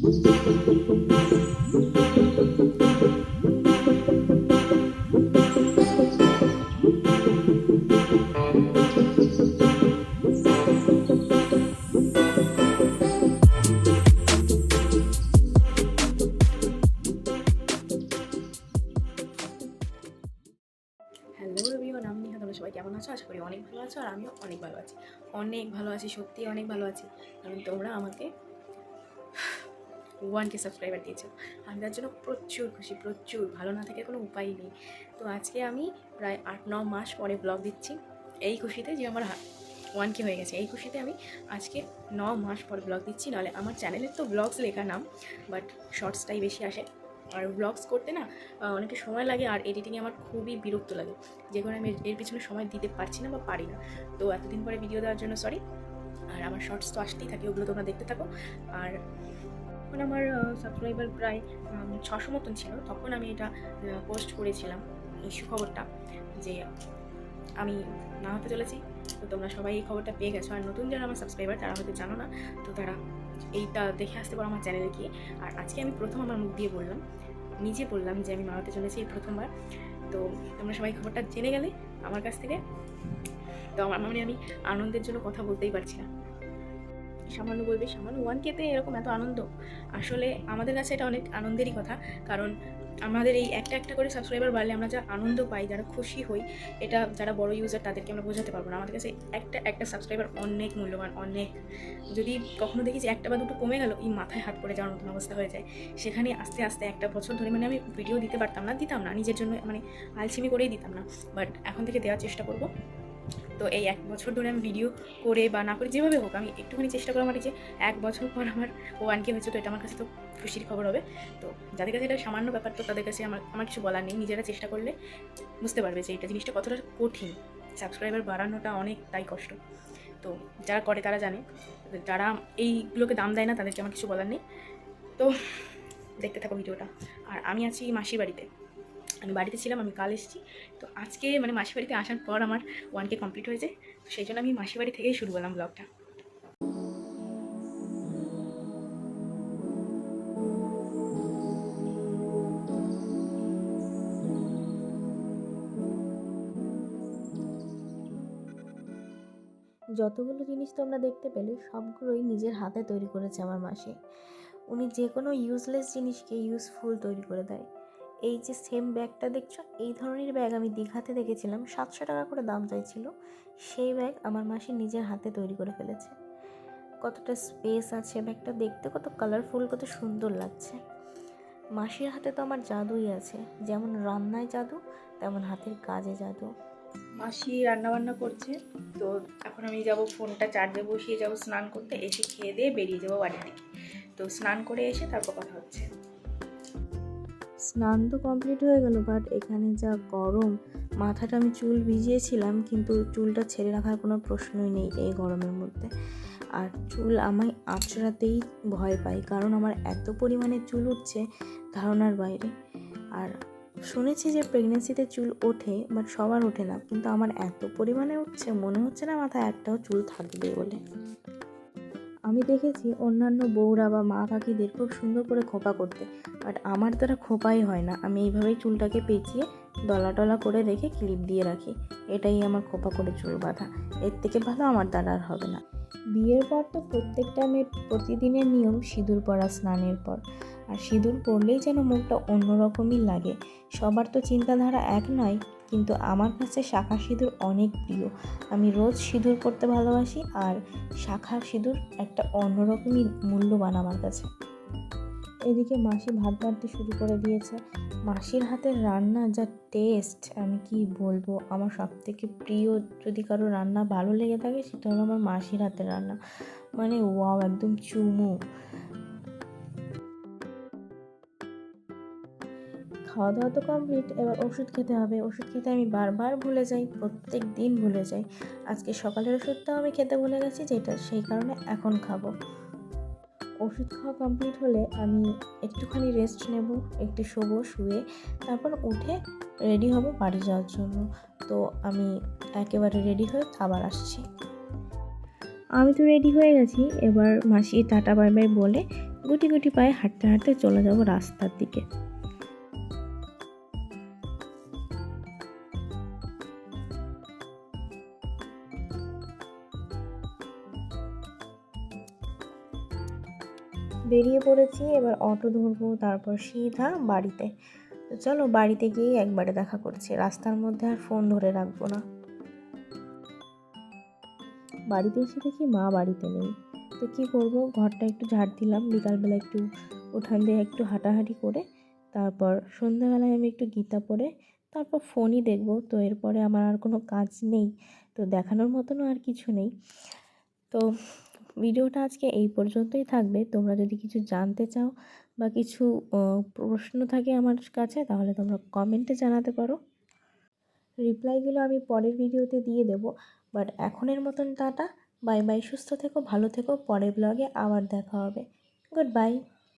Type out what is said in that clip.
Hello everyone, আমি নিহা। তোমরা সবাই কেমন আছো? আশা করি অনেক ভালো আছো। আর আমিও অনেক ভালো আছি, সত্যি অনেক ভালো আছি। কারণ তোমরা আমাকে 1K সাবস্ক্রাইবার দিয়েছো। আমি তার জন্য প্রচুর খুশি, প্রচুর। ভালো না থেকে কোনো উপায় নেই। তো আজকে আমি প্রায় 8-9 মাস পরে ব্লগ দিচ্ছি, এই খুশিতে যে আমার 1K হয়ে গেছে। এই খুশিতে আমি আজকে 9 মাস পর ব্লগ দিচ্ছি। নাহলে আমার চ্যানেলের তো ব্লগস লেখা নাম, বাট শর্টসটাই বেশি আসে। আর ব্লগস করতে না অনেকটা সময় লাগে, আর এডিটিংয়ে আমার খুবই বিরক্ত লাগে, যে কারণে আমি এর পিছনে সময় দিতে পারছি না বা পারি না। তো এতদিন পরে ভিডিও দেওয়ার জন্য সরি। আর আমার শর্টস তো আসতেই থাকে, ওগুলো তোমরা দেখতে থাকো। আর যখন আমার সাবস্ক্রাইবার প্রায় 600 মতন ছিল, তখন আমি এটা পোস্ট করেছিলাম, এই সুখবরটা, যে আমি না হতে চলেছি। তো তোমরা সবাই এই খবরটা পেয়ে গেছো। আর নতুন যারা আমার সাবস্ক্রাইবার, তারা হয়তো জানো না, তো তারা এইটা দেখে আসতে পারো আমার চ্যানেলে গিয়ে। আর আজকে আমি প্রথম আমার মুখ দিয়ে বললাম, নিজে বললাম যে আমি মা হতে চলেছি এই প্রথমবার। তো তোমরা সবাই খবরটা জেনে গেলে আমার কাছ থেকে। তো আমার আমি আনন্দের জন্য কথা বলতেই পারছি না। সামান্য বলবে, সামান্য 1K-তে এরকম এত আনন্দ। আসলে আমাদের কাছে এটা অনেক আনন্দেরই কথা, কারণ আমাদের এই একটা একটা করে সাবস্ক্রাইবার বাড়লে আমরা যা আনন্দ পাই, যারা খুশি হই, এটা যারা বড় ইউজার তাদেরকে আমরা বোঝাতে পারবো না। আমাদের কাছে একটা সাবস্ক্রাইবার অনেক মূল্যবান, অনেক। যদি কখনো দেখি যে একটা বা দুটো কমে গেল, এই মাথায় হাত পড়ে যাওয়ার মতন অবস্থা হয়ে যায়। সেখানে আস্তে আস্তে একটা বছর ধরে আমি ভিডিও দিতে দিতাম না নিজের জন্য, আলসিমি করেই দিতাম না। বাট এখন থেকে দেওয়ার চেষ্টা করবো। তো এই 1 বছর ধরে আমি ভিডিও করে বা না করে, যেভাবে হোক, আমি একটুখানি চেষ্টা করলাম যে 1 বছর পর আমার 1K হয়েছে। তো এটা আমার কাছে তো খুশির খবর হবে। তো যাদের কাছে এটা সামান্য ব্যাপার, তো তাদের কাছে আমার কিছু বলার নেই। নিজেরা চেষ্টা করলে বুঝতে পারবে যে এটা জিনিসটা কতটা কঠিন। সাবস্ক্রাইবার বাড়ানোটা অনেকটাই কষ্ট। তো যারা করে তারা জানে। যারা এইগুলোকে দাম দেয় না, তাদেরকে আমার কিছু বলার নেই। তো দেখতে থাকো ভিডিওটা। আর আমি আছি মাসির বাড়িতে। আমি বাড়িতে ছিলাম, আমি কাল এসেছি। তো আজকে মাসির বাড়িতে আসার পর আমার 1K কমপ্লিট হয়েছে। তো সেই জন্য আমি মাসির বাড়ি থেকেই শুরু করলাম ব্লগটা। যতগুলো জিনিস তোমরা দেখতে পেলে, সবগুলোই নিজের হাতে তৈরি করেছে আমার মাসি। উনি যে কোনো ইউজলেস জিনিসকে ইউজফুল তৈরি করে দেয়। এই যে সেম ব্যাগটা দেখছো, এই ধরনের ব্যাগ আমি দীঘাতে দেখেছিলাম, 700 টাকা করে দাম চাইছিল। সেই ব্যাগ আমার মাসি নিজের হাতে তৈরি করে ফেলেছে। কতটা স্পেস আছে, ব্যাগটা দেখতে কত কালারফুল, কত সুন্দর লাগছে। মাসির হাতে তো আমার জাদুই আছে, যেমন রান্নায় জাদু, তেমন হাতের কাজে জাদু। মাসি রান্নাবান্না করছে। তো এখন আমি যাব ফোনটা চার্জে বসিয়ে, যাব স্নান করতে, এসে খেয়ে দিয়ে বেরিয়ে যাবো বাড়ির দিকে। তো স্নান করে এসে তারপর কথা হচ্ছে। স্নান তো কমপ্লিট হয়ে গেল, বাট এখানে যা গরম, মাথাটা আমি চুল ভিজিয়েছিলাম, কিন্তু চুলটা ছেড়ে রাখার কোনো প্রশ্নই নেই এই গরমের মধ্যে। আর চুল আমায় আঁচড়াতেই ভয় পাই, কারণ আমার এত পরিমাণে চুল উঠছে ধারণার বাইরে। আর শুনেছি যে প্রেগনেন্সিতে চুল ওঠে, বাট সবার ওঠে না, কিন্তু আমার এত পরিমাণে উঠছে, মনে হচ্ছে না মাথায় একটাও চুল থাকবে বলে। আমি দেখেছি অন্যান্য বউরা বা মা কাকিদের খুব সুন্দর করে খোপা করতে, বাট আমার দ্বারা খোপাই হয় না। আমি এইভাবেই চুলটাকে পেঁচিয়ে ডলা টলা করে রেখে ক্লিপ দিয়ে রাখি। এটাই আমার খোপা করে চুল বাঁধা। এর থেকে ভালো আমার দ্বারা আর হবে না। বিয়ের পর তো প্রত্যেকটা মেয়ের প্রতিদিনের নিয়ম সিঁদুর পরা স্নানের পর। আর সিঁদুর পরলেই যেন মুখটা অন্যরকমই লাগে। সবার তো চিন্তাধারা এক নয়, কিন্তু আমার কাছে শাঁখা সিঁদুর অনেক প্রিয়। আমি রোজ সিঁদুর পরতে ভালোবাসি, আর শাঁখা সিঁদুর একটা অন্যরকমই মূল্যবান আমার কাছে। এদিকে মাসি ভাত বাড়তে শুরু করে দিয়েছে। মাসির হাতের রান্না যা টেস্ট, আমি কি বলবো। আমার সবথেকে প্রিয়, যদি কারো রান্না ভালো লেগে থাকে, সেটা হলো আমার মাসির হাতের রান্না। ওয়াও, একদম চুমু। খাওয়া দাওয়া তো কমপ্লিট, এবার ওষুধ খেতে হবে। ওষুধ খেতে আমি বারবার ভুলে যাই, প্রত্যেক দিন ভুলে যাই। আজকে সকালের ওষুধটাও আমি খেতে ভুলে গেছি, যেটা সেই কারণে এখন খাবো। ওষুধ খাওয়া কমপ্লিট হলে আমি একটুখানি রেস্ট নেব, একটু শোবো, শুয়ে তারপর উঠে রেডি হব বাড়ি যাওয়ার জন্য। তো আমি একেবারে রেডি হয়ে আবার আসছি। আমি তো রেডি হয়ে গেছি। এবার মাসি টাটা বাই বাই বলে গুটি গুটি পায়ে হাঁটতে হাঁটতে চলে যাব রাস্তার দিকে। বেরিয়ে পড়েছি, এবার অটো ধরবো, তারপর সিধা বাড়িতে। তো চলো বাড়িতে গিয়ে একবারে দেখা করছি, রাস্তার মধ্যে আর ফোন ধরে রাখবো না। বাড়িতে এসে দেখি মা বাড়িতে নেই। তো কী করব, ঘরটা একটু ঝাড় দিলাম, বিকালবেলা একটু উঠান দিয়ে একটু হাঁটাহাঁটি করে, তারপর সন্ধ্যাবেলায় আমি একটু গীতা পড়ে তারপর ফোনই দেখবো। তো এরপরে আমার আর কোনো কাজ নেই, তো দেখানোর মতনও আর কিছু নেই। তো ভিডিওটা আজকে এই পর্যন্তই থাকবে। তোমরা যদি কিছু জানতে চাও বা কিছু প্রশ্ন থাকে আমার কাছে, তাহলে তোমরা কমেন্টে জানাতে পারো। রিপ্লাইগুলো আমি পরের ভিডিওতে দিয়ে দেবো। বাট এখনের মতন টাটা, বাই বাই, সুস্থ থেকো, ভালো থেকো, পরের ব্লগে আবার দেখা হবে। Good bye.